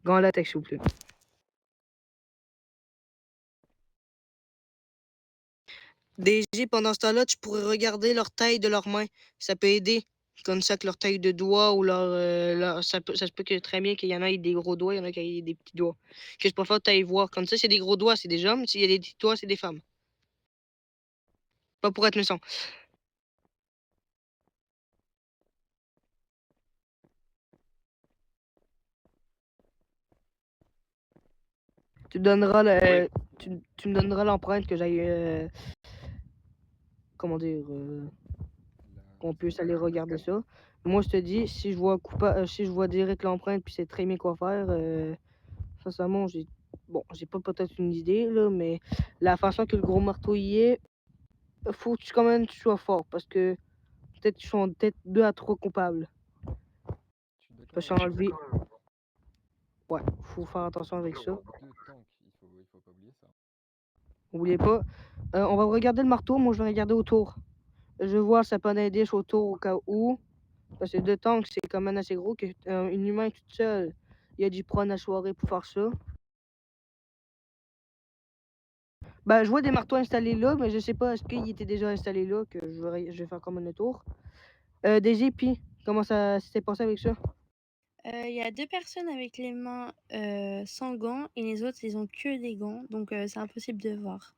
Gants en latex, s'il vous plaît. DG, pendant ce temps-là, tu pourrais regarder leur taille de leurs mains. Ça peut aider. Comme ça, que leur taille de doigts ou ça se peut que très bien qu'il y en ait des gros doigts, il y en a qui aient des petits doigts. Que je préfère t'aille voir. Comme ça, c'est des gros doigts, c'est des hommes. S'il y a des petits doigts, c'est des femmes. Pas pour être méchant. Tu donneras le, tu me donneras l'empreinte que j'aille, comment dire, qu'on puisse aller regarder ça. Moi, je te dis, si je vois direct l'empreinte puis c'est très bien quoi faire, sincèrement, j'ai pas peut-être une idée, là, mais la façon que le gros marteau y est, faut que quand même tu sois fort parce que peut-être qu'ils sont peut-être 2 à 3 coupables. Parce qu'enlever. Ouais, faut faire attention avec ça. 2 tanks, il faut pas oublier ça. N'oubliez pas. On va regarder le marteau, moi je vais regarder autour. Je vois ça peut aider autour au cas où. Parce que 2 tanks, c'est quand même assez gros qu'une humain toute seule. Il y a du prône à soirée pour faire ça. Ben, je vois des marteaux installés là, mais je sais pas, est-ce qu'ils étaient déjà installés là, que je vais faire comme un tour. DG, puis, comment ça s'est passé avec ça? Il y a 2 personnes avec les mains, sans gants et les autres, ils ont que des gants, donc c'est impossible de voir.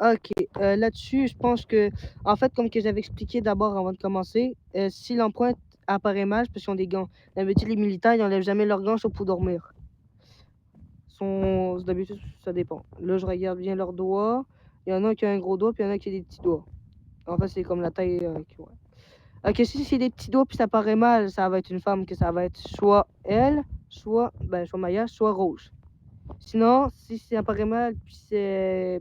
OK. Là-dessus, je pense que, en fait, comme que j'avais expliqué d'abord avant de commencer, si l'empreinte apparaît mal, c'est parce qu'ils ont des gants. D'habitude, les militaires, ils n'enlèvent jamais leurs gants sauf pour dormir. D'habitude, ça dépend. Là, je regarde bien leurs doigts. Il y en a qui a un gros doigt, puis il y en a qui a des petits doigts. En fait, c'est comme la taille. Ouais. OK, si c'est des petits doigts, puis ça paraît mal, ça va être une femme, que ça va être soit elle, soit Maya, soit Rose. Sinon, si ça paraît mal, puis c'est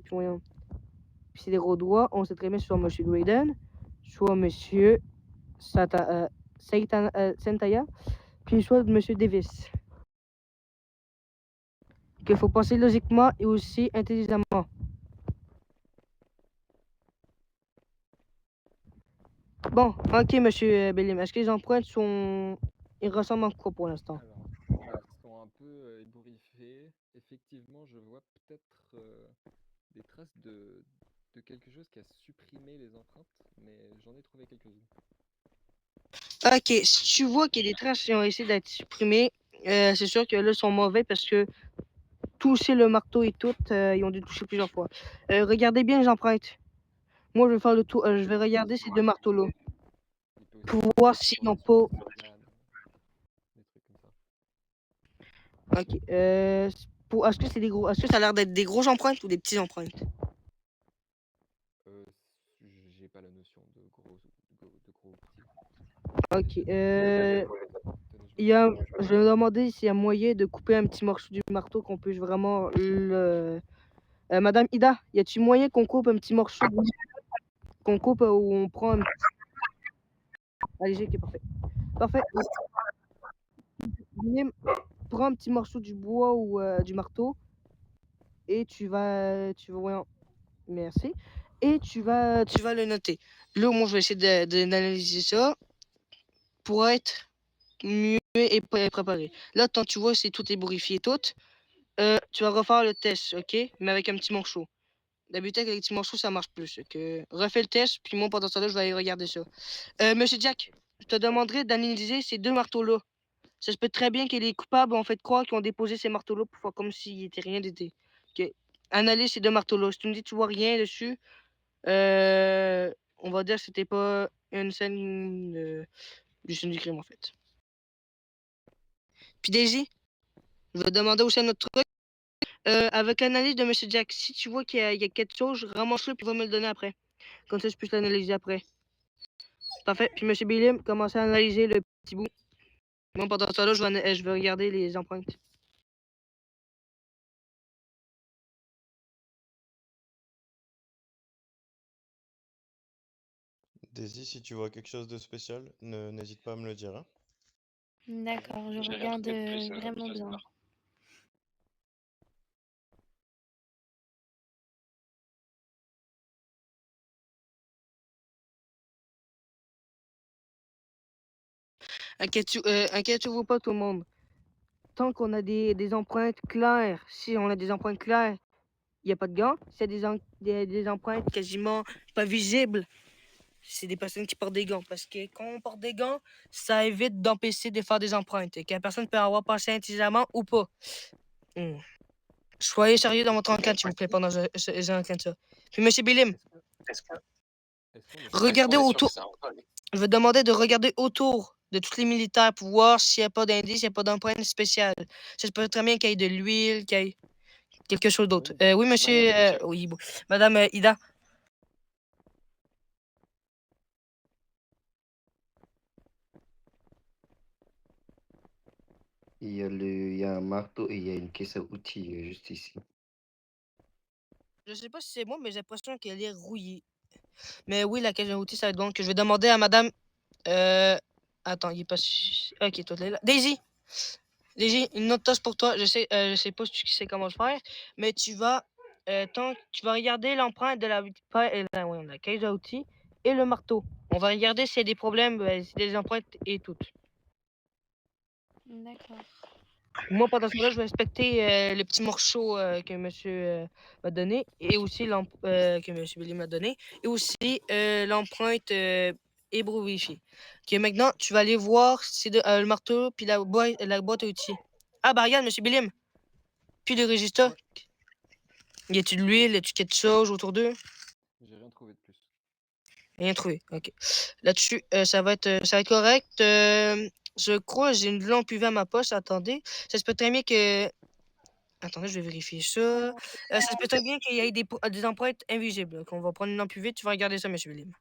des gros doigts, on sait très bien soit Monsieur Graydon, soit Monsieur Santaya, puis soit Monsieur Davis. Qu'il faut penser logiquement et aussi intelligemment. Bon, ok, Monsieur Bellim, est-ce que les empreintes sont... Ils ressemblent à quoi pour l'instant? Alors, ils sont un peu ébouriffés. Effectivement, je vois peut-être des traces de quelque chose qui a supprimé les empreintes, mais j'en ai trouvé quelques-unes. Ok, si tu vois qu'il y a des traces qui ont essayé d'être supprimées, c'est sûr que là, ils sont mauvais parce que toucher le marteau et tout, ils ont dû toucher plusieurs fois. Regardez bien les empreintes. Moi, je vais faire le tour, je vais regarder ces 2 marteaux-là Il peut aussi y pour avoir voir des s'ils n'ont déformations pas... de l'organe, des trucs comme ça. Ok, est-ce que c'est des gros... Est-ce que ça a l'air d'être des grosses empreintes ou des petites empreintes? Euh, j'ai pas la notion de gros, de gros ou petit. Ok, Tenez, je vais regarder. je vais me demander s'il y a moyen de couper un petit morceau du marteau qu'on puisse vraiment le... Madame Ida, y a-t-il moyen qu'on coupe un petit morceau, qu'on coupe où on prend un... Allez, ok, parfait. Parfait. Bim, prends un petit morceau du bois ou du marteau et voyons, merci. Et tu vas le noter. Là, moi, je vais essayer d'analyser ça pour être mieux et préparé. Là, tant tu vois, c'est tout ébourifié, tout. Tu vas refaire le test, ok? Mais avec un petit morceau. D'habitude, avec les petits morceaux, ça marche plus. Refais le test, puis moi, pendant ce temps-là, je vais aller regarder ça. Monsieur Jack, je te demanderai d'analyser ces 2 marteaux-là. Ça se peut très bien que les coupables ont fait croire qu'ils ont déposé ces marteaux-là pour faire comme s'il n'était rien d'été. Ok. Analyse ces 2 marteaux-là. Si tu me dis que tu vois rien dessus, on va dire que c'était pas une scène du scène du crime, en fait. Puis Daisy, je vais demander aussi un autre truc. Avec l'analyse de Monsieur Jack, si tu vois qu'il y a quelque chose, ramasse-le puis va me le donner après. Comme ça, je puisse l'analyser après. Parfait. Puis Monsieur Billim, commencez à analyser le petit bout. Moi, pendant ce temps-là, je vais regarder les empreintes. Daisy, si tu vois quelque chose de spécial, n'hésite pas à me le dire, hein. D'accord, je regarde, vraiment bien. Inquiétez-vous pas, tout le monde. tant qu'on a des empreintes claires, si on a des empreintes claires, il n'y a pas de gants. S'il y a des empreintes quasiment pas visibles, c'est des personnes qui portent des gants. Parce que quand on porte des gants, ça évite d'empêcher de faire des empreintes. Et que la personne peut avoir passé intelligemment ou pas. Soyez sérieux dans votre enquête, s'il vous plaît, pendant que j'enquête ça. Puis, monsieur Bilim, Est-ce qu'on est regardez autour. Je vais demander de regarder autour de tous les militaires pour voir s'il n'y a pas d'indice, s'il n'y a pas d'empreinte spéciale. Ça se peut très bien qu'il y ait de l'huile, qu'il y ait quelque chose d'autre. Oui, monsieur. Oui, bon. Madame Ida. Il y a un marteau et il y a une caisse à outils juste ici. Je sais pas si c'est moi, mais j'ai l'impression qu'elle est rouillée. Mais oui, la caisse à outils, ça va être bon. Que je vais demander à madame. Attends, il est pas. Ok, toi, t'es là. Daisy! Daisy, une autre tâche pour toi. Je sais pas si tu sais comment le faire, mais tu vas. Tu vas regarder l'empreinte de la caisse à outils et le marteau. On va regarder s'il y a des problèmes, s'il y a des empreintes et tout. D'accord. Moi, pendant ce temps-là, je vais respecter le petit morceau que monsieur m'a donné et aussi que monsieur Billy m'a donné et aussi l'empreinte ébrouillée. Ok, maintenant, tu vas aller voir si le marteau puis la boîte à outils. Ah, bah regarde, monsieur Billy, puis le registre. Ouais. Y a-tu de l'huile, y a-tu quelque chose autour d'eux? J'ai rien trouvé de plus. Rien trouvé, ok. Là-dessus, ça va être correct. Je crois j'ai une lampe UV à ma poche, attendez. Ça se peut très bien que... Attendez, je vais vérifier ça. Ça se peut très bien qu'il y ait des empreintes invisibles. Qu'on va prendre une lampe UV, tu vas regarder ça, monsieur William.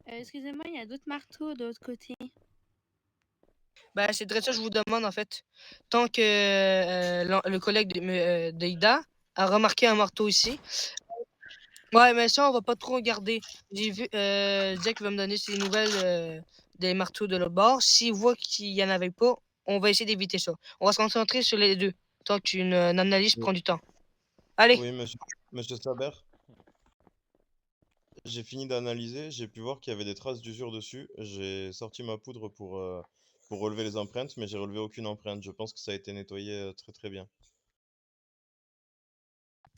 Excusez-moi, il y a d'autres marteaux de l'autre côté. Ben, c'est de ça que je vous demande, en fait. Tant que le collègue de Ida a remarqué un marteau ici. Ouais, mais ça, on va pas trop regarder. J'ai vu, Jack va me donner ses nouvelles des marteaux de l'autre bord. S'il voit qu'il y en avait pas, on va essayer d'éviter ça. On va se concentrer sur les deux. Tant qu'une analyse Oui, prend du temps. Allez! oui, monsieur Saber, j'ai fini d'analyser, j'ai pu voir qu'il y avait des traces d'usure dessus. J'ai sorti ma poudre pour relever les empreintes, mais j'ai relevé aucune empreinte. Je pense que ça a été nettoyé très très bien.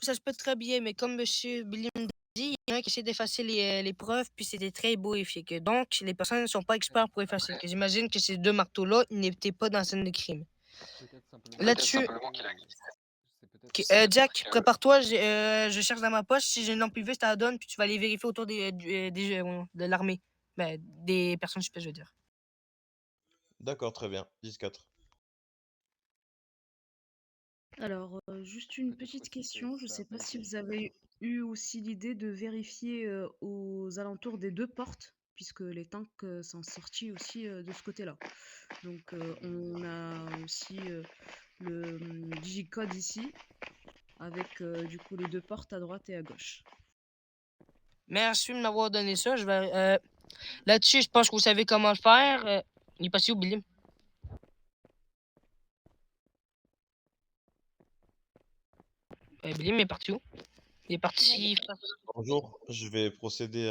Ça se peut très bien, mais comme monsieur Billy me dit, il y en a qui essaie d'effacer les preuves, puis c'était très beau et donc, les personnes ne sont pas experts pour effacer. Que j'imagine que ces deux marteaux-là, ils n'étaient pas dans la scène de crime. Peut-être simplement Là-dessus, c'est peut-être ok, Jack, prépare-toi, je cherche dans ma poche. Si j'ai une lampe UV, je te la donne, puis tu vas aller vérifier autour de l'armée. Ben, des personnes suspectes, je veux dire. D'accord, très bien. 10-4. Alors, juste une peut-être petite aussi que question, je ça a sais pas pas si été. vous avez eu aussi l'idée de vérifier, aux alentours des 2 portes, puisque les tanks, sont sortis aussi, de ce côté-là. Donc, on a aussi, le, digicode ici avec, du coup les 2 portes à droite et à gauche. Merci de m'avoir donné ça. Je vais, là-dessus, je pense que vous savez comment le faire. Il est passé où, Billy? Billy, il est parti où? Il est parti. Bonjour, je vais procéder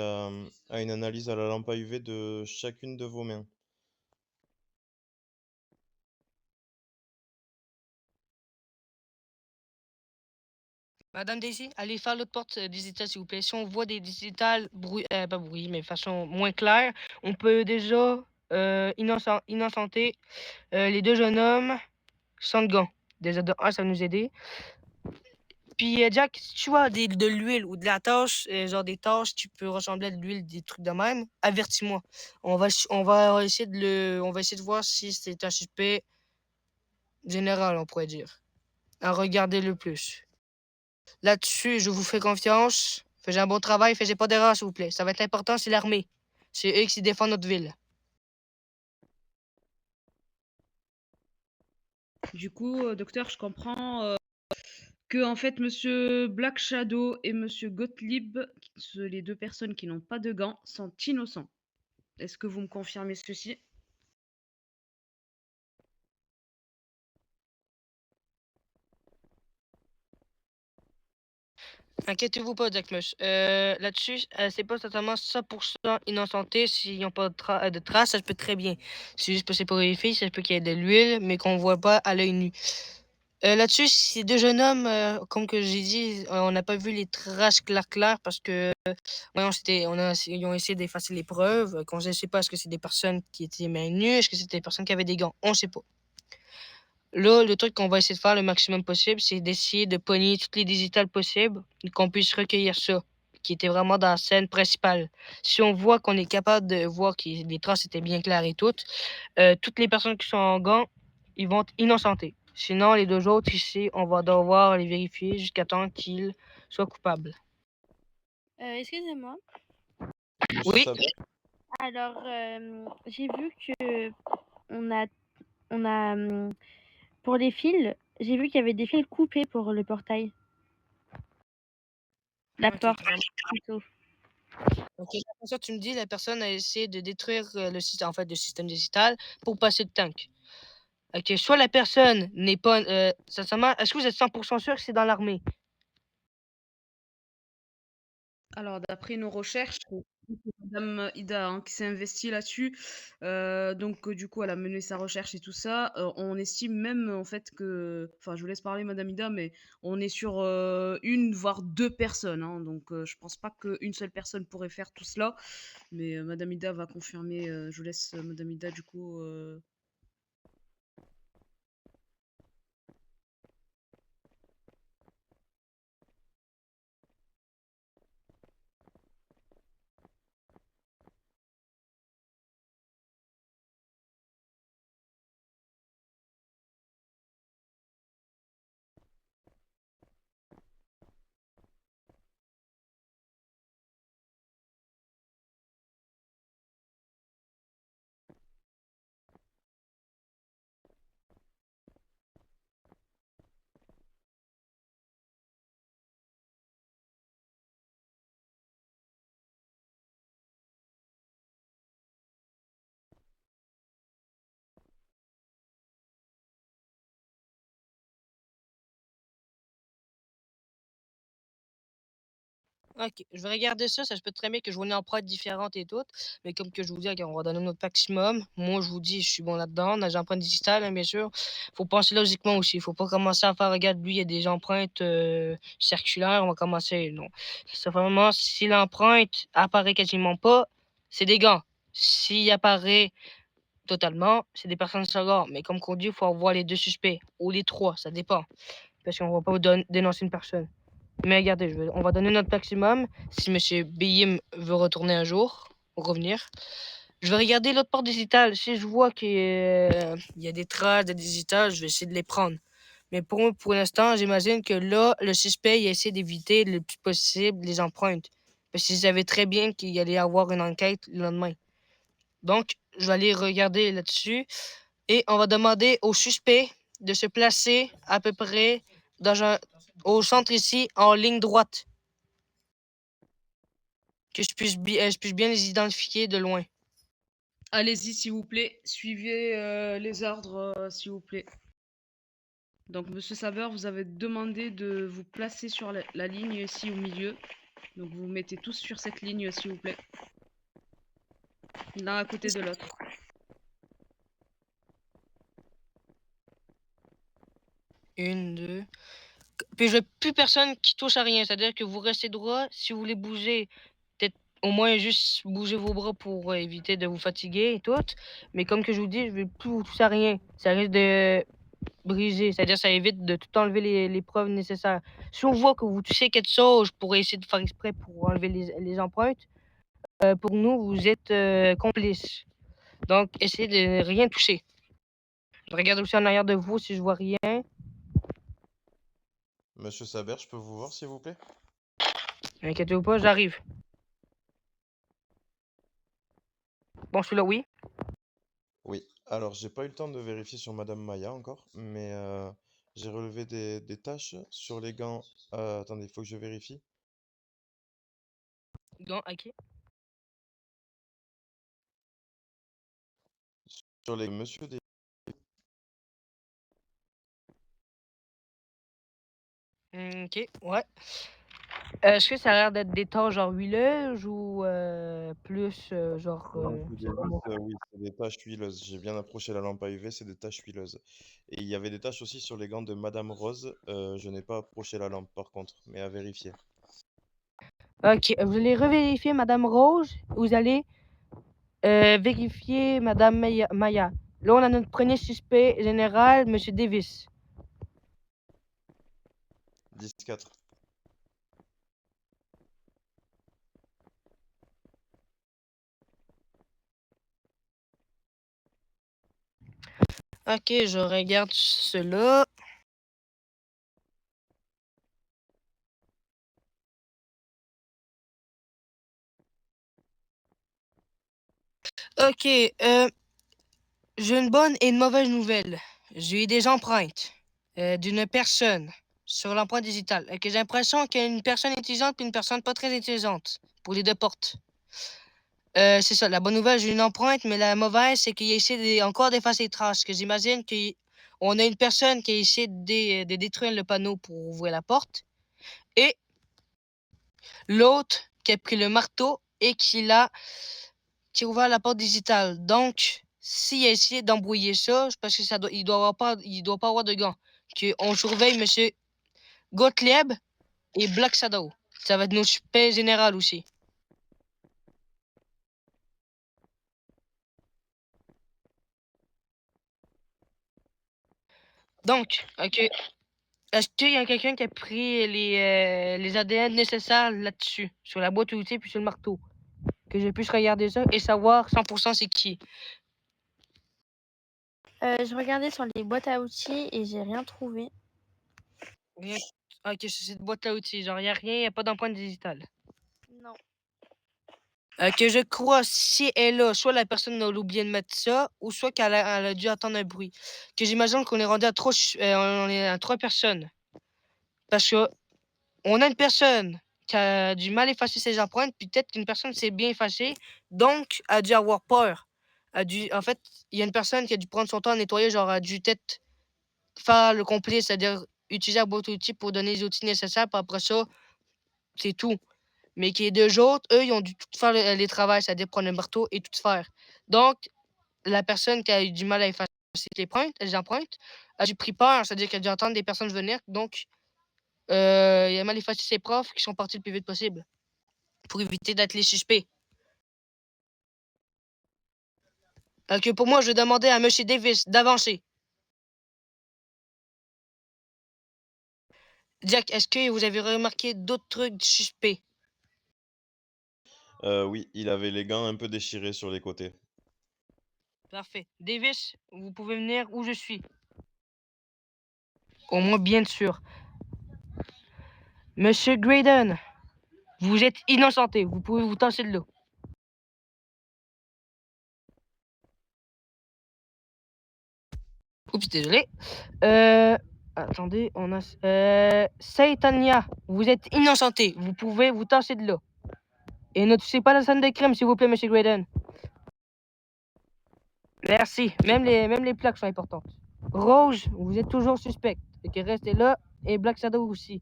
à une analyse à la lampe à UV de chacune de vos mains. Madame Daisy, allez faire l'autre porte digitale, s'il vous plaît. Si on voit des digitales, pas bruit, mais de façon moins claire, on peut déjà innocenter les deux jeunes hommes sans gants. Déjà de un, ça va nous aider. Puis, Jack, si tu vois de l'huile ou de la tâche, genre des tâches qui peuvent ressembler à de l'huile, des trucs de même, avertis-moi. On va essayer de voir si c'est un suspect général, on pourrait dire. À regarder le plus. Là-dessus, je vous fais confiance. Faites un bon travail, faites pas d'erreur, s'il vous plaît. Ça va être important, c'est l'armée. C'est eux qui défendent notre ville. Du coup, docteur, je comprends, que en fait monsieur Black Shadow et monsieur Gottlieb, les 2 personnes qui n'ont pas de gants, sont innocents. Est-ce que vous me confirmez ceci? Inquiétez-vous pas, Dakmus. Là-dessus, c'est pas totalement 100% innocenté s'ils n'ont pas de traces, ça se peut très bien. C'est juste possible pour vérifier, ça se peut qu'il y ait de l'huile, mais qu'on voit pas à l'œil nu. Là-dessus, ces deux jeunes hommes, comme que j'ai dit, on n'a pas vu les traces claires parce que, voyons, ils ont essayé d'effacer les preuves, qu'on ne sait pas est-ce que c'est des personnes qui étaient mains nues, est-ce que c'était des personnes qui avaient des gants, on ne sait pas. Là, le truc qu'on va essayer de faire le maximum possible, c'est d'essayer de pogner toutes les digitales possibles, qu'on puisse recueillir ça, qui était vraiment dans la scène principale. Si on voit qu'on est capable de voir que les traces étaient bien claires et toutes les personnes qui sont en gants, ils vont être innocentés. Sinon, les deux autres ici, on va devoir les vérifier jusqu'à temps qu'ils soient coupables. Excusez-moi. Monsieur Oui. Saber, Alors, j'ai vu que on a, pour les fils, j'ai vu qu'il y avait des fils coupés pour le portail. La Ok, porte, plutôt. Ok, après ça, tu me dis, la personne a essayé de détruire le système, en fait, le système digital pour passer le tank. Ok, soit la personne n'est pas, sincèrement, est-ce que vous êtes 100% sûr que c'est dans l'armée? Alors, d'après nos recherches, c'est madame Ida, hein, qui s'est investie là-dessus, donc du coup, elle a mené sa recherche et tout ça. On estime même, en fait, que enfin, je vous laisse parler madame Ida, mais on est sur, 1 voire 2 personnes, hein, donc je pense pas qu'une seule personne pourrait faire tout cela, mais madame Ida va confirmer, je vous laisse, madame Ida, du coup, Ok, je vais regarder ça. Ça se peut très bien que je vois une empreinte différente et tout. Mais comme que je vous dis, ok, on va donner notre maximum. Moi, je vous dis, je suis bon là-dedans. Dans les empreintes digitales, hein, bien sûr. Faut penser logiquement aussi. Faut pas commencer à faire, regarde, lui, il y a des empreintes circulaires. On va commencer. Non. C'est vraiment, si l'empreinte apparaît quasiment pas, c'est des gants. S'il apparaît totalement, c'est des personnes secondaires. Mais comme qu'on dit, il faut avoir les deux suspects. Ou les trois, ça dépend. Parce qu'on va pas dénoncer une personne. Mais regardez, on va donner notre maximum. Si Monsieur Beyim veut retourner un jour, revenir, je vais regarder l'autre porte digitale. Si je vois qu'il y a des traces de digital, je vais essayer de les prendre. Mais pour l'instant, j'imagine que là, le suspect il a essayé d'éviter le plus possible les empreintes. Parce qu'il savait très bien qu'il y allait avoir une enquête le lendemain. Donc, je vais aller regarder là-dessus. Et on va demander au suspect de se placer à peu près au centre ici, en ligne droite, que je puisse bien les identifier de loin. allez-y s'il vous plaît, suivez, les ordres, s'il vous plaît. Donc monsieur Saber, vous avez demandé de vous placer sur la ligne ici au milieu. Donc vous vous mettez tous sur cette ligne, s'il vous plaît. L'un à côté de l'autre. Une, deux. Puis je veux plus personne qui touche à rien. C'est-à-dire que vous restez droit. Si vous voulez bouger, peut-être au moins juste bouger vos bras pour éviter de vous fatiguer et tout. Mais comme que je vous dis, je veux plus vous toucher à rien. Ça risque de briser. C'est-à-dire ça évite de tout enlever les preuves nécessaires. Si on voit que vous touchez quelque chose, je pourrais essayer de faire exprès pour enlever les empreintes. Pour nous, vous êtes complices. Donc, essayez de rien toucher. Je regarde aussi en arrière de vous si je vois rien. Monsieur Saber, je peux vous voir s'il vous plaît? Inquiétez-vous pas, j'arrive. Bon, celui-là, oui. Oui. Alors, j'ai pas eu le temps de vérifier sur Madame Maya encore, mais j'ai relevé des taches sur les gants. Attendez, il faut que je vérifie. Gant, ok. Sur les Monsieur des... Ok, ouais. Est-ce que ça a l'air d'être des taches genre huileuses ou plus genre. Non, c'est Je sais pas moi. oui, c'est des taches huileuses. J'ai bien approché la lampe à UV, c'est des taches huileuses. Et il y avait des taches aussi sur les gants de Madame Rose. Je n'ai pas approché la lampe par contre, mais à vérifier. Ok, vous allez revérifier Madame Rose. Vous allez vérifier Madame Maya. Là, on a notre premier suspect général, Monsieur Davis. 10-4. Ok, je regarde cela. Ok, j'ai une bonne et une mauvaise nouvelle. J'ai eu des empreintes d'une personne sur l'empreinte digitale. Ok, j'ai l'impression qu'il y a une personne intelligente et une personne pas très intelligente pour les deux portes. C'est ça, la bonne nouvelle, j'ai une empreinte, mais la mauvaise, c'est qu'il a essayé encore d'effacer les traces. Que j'imagine qu'on a une personne qui a essayé de détruire le panneau pour ouvrir la porte, et l'autre qui a pris le marteau et qui a ouvert la porte digitale. Donc, s'il a essayé d'embrouiller ça, c'est parce que il doit pas avoir de gants. On surveille M. Gottlieb et Black Shadow. Ça va être nos suspects généraux aussi. Donc, ok. Est-ce qu'il y a quelqu'un qui a pris les ADN nécessaires là-dessus, sur la boîte à outils puis sur le marteau? Que je puisse regarder ça et savoir 100% c'est qui. Je regardais sur les boîtes à outils et j'ai rien trouvé. Rien. Ok, c'est cette boîte à outils. Genre, il n'y a rien, il n'y a pas d'empreinte digitale. Non. Que je crois, si elle est là, soit la personne a oublié de mettre ça, ou soit elle a dû entendre un bruit. Que j'imagine qu'on est rendu à on est à 3 personnes. Parce que on a une personne qui a du mal à effacer ses empreintes, puis peut-être qu'une personne s'est bien effacée, donc a dû avoir peur. En fait, il y a une personne qui a dû prendre son temps à nettoyer, genre a dû peut-être faire le complet, c'est-à-dire utiliser la boîte à outils pour donner les outils nécessaires, puis après ça, c'est tout. Mais qui est deux autres, eux, ils ont dû tout faire les travaux, c'est-à-dire prendre le marteau et tout faire. Donc, la personne qui a eu du mal à effacer les empreintes a dû pris peur, c'est-à-dire qu'elle a dû entendre des personnes venir, donc il a mal effacé ses profs qui sont partis le plus vite possible pour éviter d'être les suspects. Que pour moi, je vais demander à M. Davis d'avancer. Jack, est-ce que vous avez remarqué d'autres trucs suspects? Oui, il avait les gants un peu déchirés sur les côtés. Parfait. Davis, vous pouvez venir où je suis. Au moins, bien sûr. Monsieur Graydon, vous êtes innocenté. Vous pouvez vous tasser de l'eau. Oups, désolé. Attendez, on a. Saitania, vous êtes innocenté. Vous pouvez vous tasser de l'eau. Et ne touchez pas la scène de crime, s'il vous plaît, monsieur Graydon. Merci. Même les plaques sont importantes. Rose, vous êtes toujours suspect. Ok, restez là. Et Black Shadow aussi.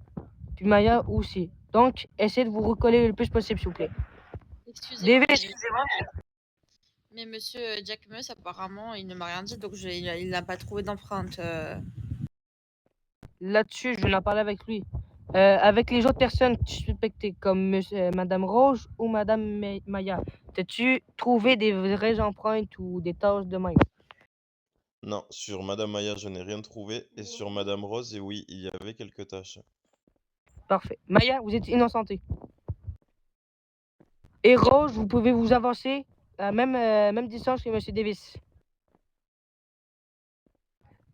Puis Maya aussi. Donc, essayez de vous recoller le plus possible, s'il vous plaît. Excusez-moi, Davis, mais monsieur Jack Mus, apparemment, il ne m'a rien dit, donc il n'a pas trouvé d'empreinte. là-dessus, je vais en parler avec lui. Avec les autres personnes que tu suspectais, comme Madame Rose ou Madame Maya, t'as-tu trouvé des vraies empreintes ou des taches de même? Non, sur Madame Maya, je n'ai rien trouvé. Et sur Madame Rose, et oui, il y avait quelques taches. Parfait. Maya, vous êtes innocenté. Et Rose, vous pouvez vous avancer à même distance que M. Davis.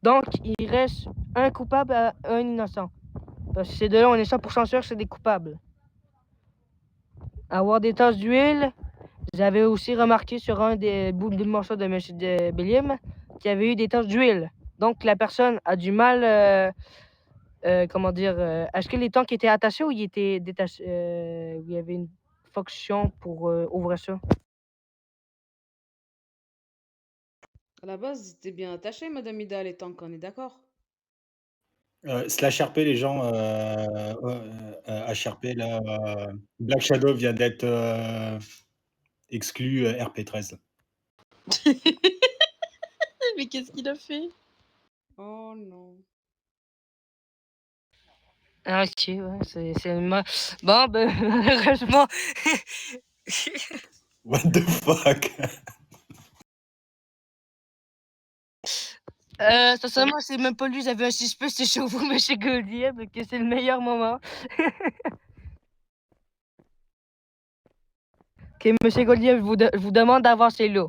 Donc, il reste un coupable à un innocent. Parce que ces deux-là, on est 100% sûr que c'est des coupables. Avoir des taches d'huile, j'avais aussi remarqué sur un des bouts de morceau de M. Bellim qu'il y avait eu des taches d'huile. Donc, la personne a du mal, comment dire, est-ce que les tanks étaient attachés ou ils étaient détachés, il y avait une fonction pour ouvrir ça? À la base, c'était bien attaché, Madame Ida, les tanks, on est d'accord? Slash RP, les gens, HRP là, Black Shadow vient d'être, exclu, RP13. Mais qu'est-ce qu'il a fait? Oh non. Ah, ok, ouais, c'est bon, ben, malheureusement. What the fuck? Sincèrement, c'est même pas lui, j'avais un suspect, c'est chez vous, monsieur Gaudier, donc c'est le meilleur moment. Ok, monsieur Gaudier, je vous demande d'avancer là.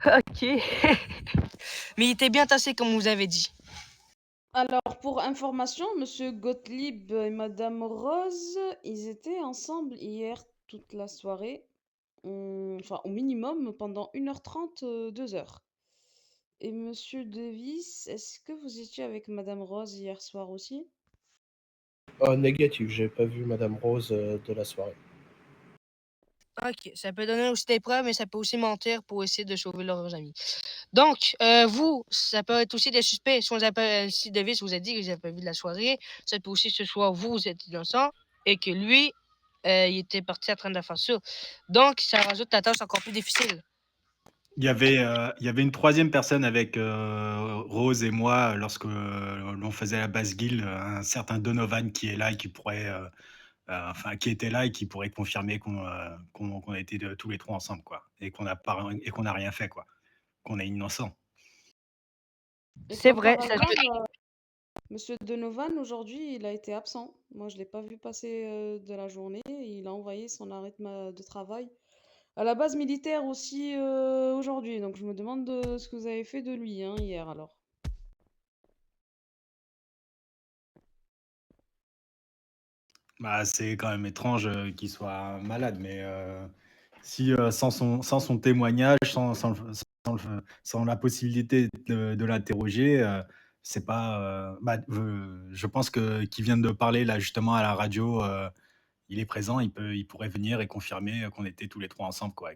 Ok. Mais il était bien tassé, comme vous avez dit. Alors, pour information, Monsieur Gottlieb et Madame Rose, ils étaient ensemble hier toute la soirée. Enfin, au minimum pendant 1h30, 2 heures. Et Monsieur Devis, est-ce que vous étiez avec Madame Rose hier soir aussi? Négatif, j'ai pas vu Madame Rose de la soirée. Ok, ça peut donner aussi des preuves, mais ça peut aussi mentir pour essayer de sauver leurs amis. Donc, vous, ça peut être aussi des suspects. Si Davis vous a dit que vous n'avez pas vu de la soirée, ça peut aussi que ce soit vous êtes innocent et que lui, il était parti en train de faire ça. Donc, ça rajoute la tâche encore plus difficile. Il y avait une troisième personne avec, Rose et moi lorsque, l'on faisait la basse guilde, un certain Donovan qui est là et qui pourrait, enfin qui était là et qui pourrait confirmer qu'on était tous les trois ensemble, quoi, et qu'on n'a rien fait, quoi, qu'on est innocent. Et C'est comme vrai, par ça hasard, Monsieur Donovan, aujourd'hui, il a été absent. Moi, je l'ai pas vu passer de la journée. Il a envoyé son arrêt de travail à la base militaire aussi aujourd'hui. Donc, je me demande ce que vous avez fait de lui hein, hier alors. Bah, c'est quand même étrange, qu'il soit malade, mais si, sans son témoignage, sans la possibilité de l'interroger, c'est pas, bah, je pense que qu'il vient de parler là justement à la radio, il est présent, il pourrait venir et confirmer, qu'on était tous les 3 ensemble quoi.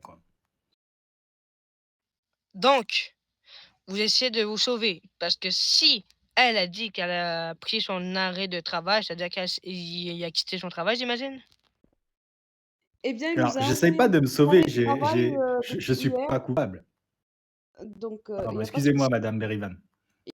Donc, vous essayez de vous sauver. Parce que si elle a dit qu'elle a pris son arrêt de travail, c'est-à-dire qu'il a quitté son travail, j'imagine? Eh bien, il nous Alors a j'essaye envoyé pas un de me petit sauver, arrêt de travail je depuis suis hier. pas coupable. Donc, il Pardon, n'y a pas de excusez-moi souci. madame Berivan.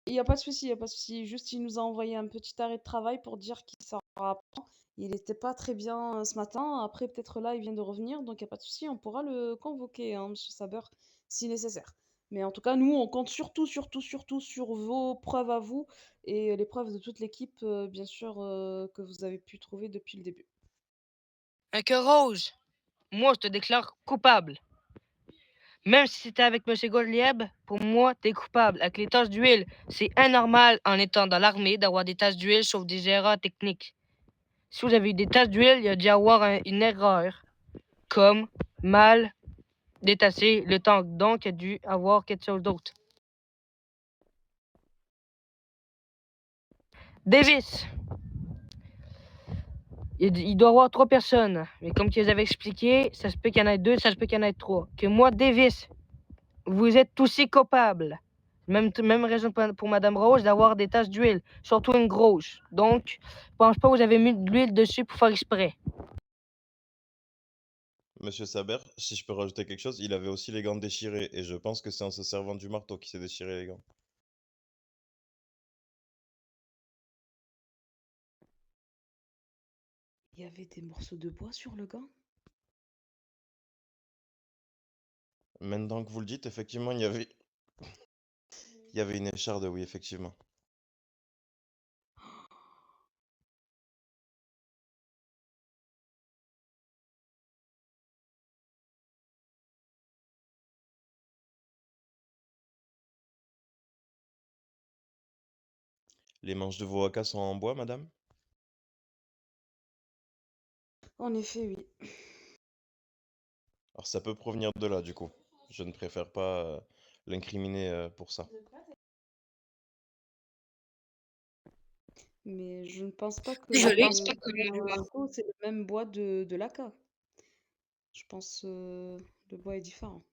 Il n'y a pas de souci, il n'y a pas de souci. Juste, il nous a envoyé un petit arrêt de travail pour dire qu'il s'en rapprend. Il n'était pas très bien ce matin. Après, peut-être là, il vient de revenir. Donc, il n'y a pas de souci. On pourra le convoquer, hein, Monsieur Saber, si nécessaire. Mais en tout cas, nous, on compte surtout, surtout, surtout sur vos preuves à vous et les preuves de toute l'équipe, bien sûr, que vous avez pu trouver depuis le début. Que Rose, moi, je te déclare coupable. Même si c'était avec M. Gottlieb, pour moi, t'es coupable. Avec les tâches d'huile, c'est anormal en étant dans l'armée d'avoir des tâches d'huile sauf des erreurs techniques. Si vous avez eu des tâches d'huile, il y a dû avoir une erreur, comme mal détasser le tank. Donc, il y a dû avoir quelque chose d'autre. Davis, il doit y avoir 3 personnes. Mais comme qu'ils avaient expliqué, ça se peut qu'il y en ait 2, ça se peut qu'il y en ait 3. Que moi, Davis, vous êtes aussi coupable. Même raison pour Madame Rose d'avoir des taches d'huile, surtout une grosse. Donc, je pense pas que vous avez mis de l'huile dessus pour faire exprès. Monsieur Saber, si je peux rajouter quelque chose, il avait aussi les gants déchirés et je pense que c'est en se servant du marteau qu'il s'est déchiré les gants. Il y avait des morceaux de bois sur le gant? Maintenant que vous le dites, effectivement, il y avait une écharde, oui, effectivement. Les manches de vos haka sont en bois, madame? En effet, oui. Alors ça peut provenir de là, du coup. Je ne préfère pas l'incriminer pour ça. Mais je ne pense pas que Désolée. le marteau, c'est le même bois de l'aka. Je pense le bois est différent.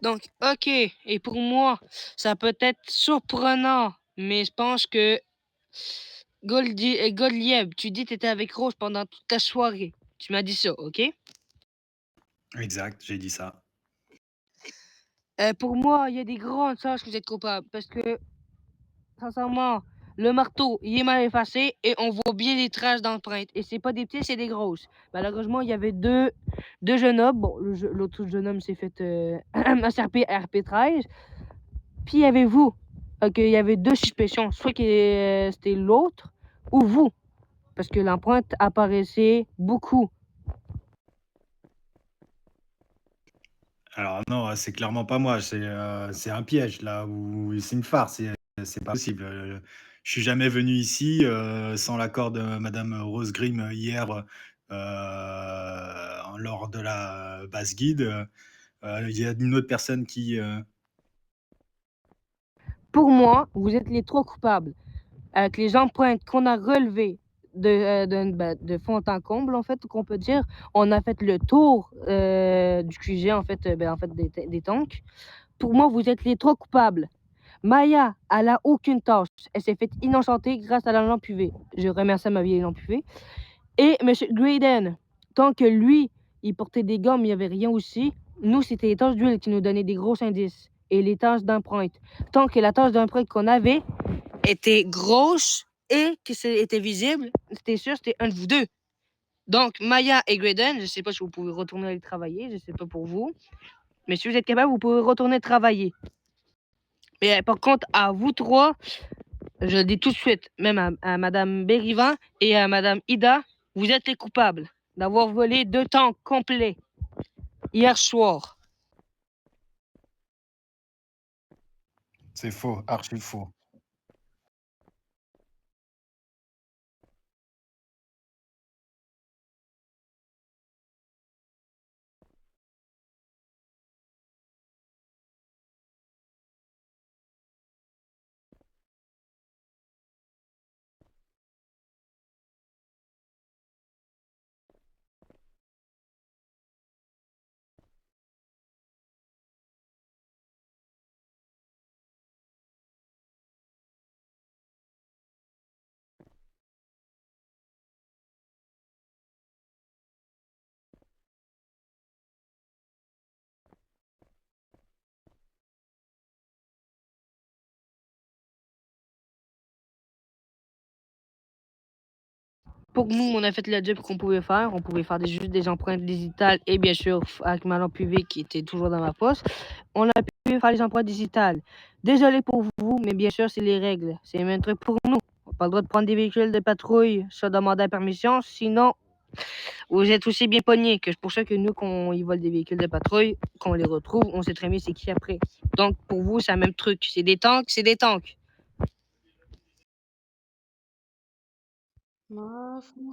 Donc, ok. Et pour moi, ça peut être surprenant, mais je pense que Goldlieb, tu dis que tu étais avec Rose pendant toute la soirée. Tu m'as dit ça, ok? Exact, j'ai dit ça. Pour moi, il y a des grandes chances que vous êtes coupable parce que, sincèrement, le marteau, il est mal effacé et on voit bien les traces d'empreintes. Et c'est pas des petites, c'est des grosses. Malheureusement, il y avait deux jeunes hommes. Bon, l'autre jeune homme s'est fait asserper RP13. Puis il y avait vous. Ok, il y avait deux suspicions. Soit que c'était l'autre ou vous. Parce que l'empreinte apparaissait beaucoup. Alors non, c'est clairement pas moi, c'est un piège là, ou c'est une farce, c'est pas possible. Je suis jamais venu ici sans l'accord de Madame Rose Grimm hier lors de la base guide. Il y a une autre personne qui. Pour moi, vous êtes les trois coupables. Avec les empreintes qu'on a relevées de fond en comble, en fait, qu'on peut dire, on a fait le tour du QG, en fait des tanks. Pour moi, vous êtes les trois coupables. Maya, elle a aucune tâche. Elle s'est faite innocenter grâce à la lampe UV. Je remercie ma vieille lampe UV. Et M. Graydon, tant que lui, il portait des gants, mais il n'y avait rien aussi, nous, c'était les taches d'huile qui nous donnaient des gros indices. Et les taches d'empreinte. Tant que la tache d'empreinte qu'on avait était grosse et que c'était visible, c'était sûr, c'était un de vous deux. Donc, Maya et Graydon, je ne sais pas si vous pouvez retourner aller travailler, je ne sais pas pour vous. Mais si vous êtes capable, vous pouvez retourner travailler. Mais par contre, à vous trois, je le dis tout de suite, même à Madame Bérivan et à Madame Ida, vous êtes les coupables d'avoir volé 2 tanks complets hier soir. C'est faux, archi faux. Pour nous, on a fait le job qu'on pouvait faire. On pouvait faire juste des empreintes digitales et bien sûr, avec ma lampe UV qui était toujours dans ma poche, on a pu faire les empreintes digitales. Désolé pour vous, mais bien sûr, c'est les règles. C'est le même truc pour nous. On n'a pas le droit de prendre des véhicules de patrouille sans demander la permission, sinon vous êtes aussi bien pognés. Que c'est pour ça que nous, quand ils volent des véhicules de patrouille, quand on les retrouve, on sait très bien c'est qui après. Donc pour vous, c'est le même truc. C'est des tanks, c'est des tanks. Ma foi.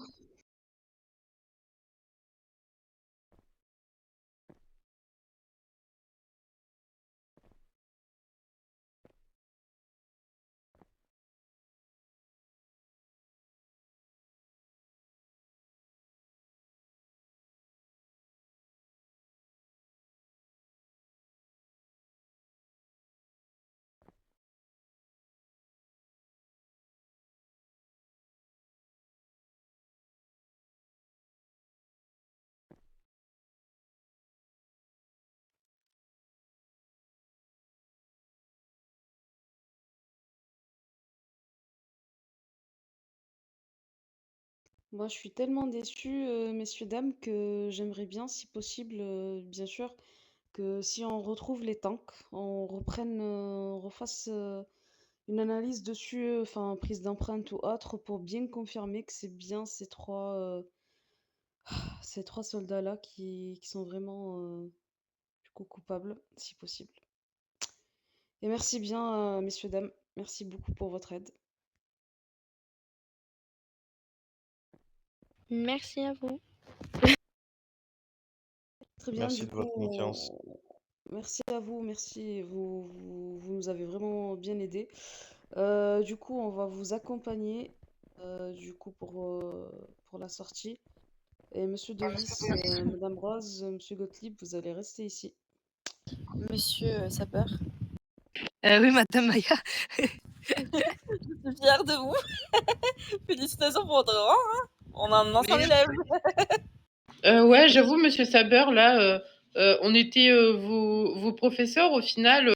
Moi, je suis tellement déçue, messieurs, dames, que j'aimerais bien, si possible, bien sûr, que si on retrouve les tanks, on reprenne, on refasse une analyse dessus, enfin prise d'empreinte ou autre, pour bien confirmer que c'est bien ces trois soldats-là qui sont vraiment du coup coupables, si possible. Et merci bien, messieurs, dames, merci beaucoup pour votre aide. Merci à vous. Très bien, Merci du de votre coup, confiance. merci à vous, merci, vous nous avez vraiment bien aidés. Du coup, on va vous accompagner du coup pour la sortie. Et Monsieur Devis, Madame Rose, Monsieur Gottlieb, vous allez rester ici. Monsieur Sapeur. Oui, madame Maya. Je suis fière de vous. Félicitations pour votre rang. Hein. On a un ancien élève. Ouais, j'avoue, monsieur Saber, là, on était vos professeurs au final.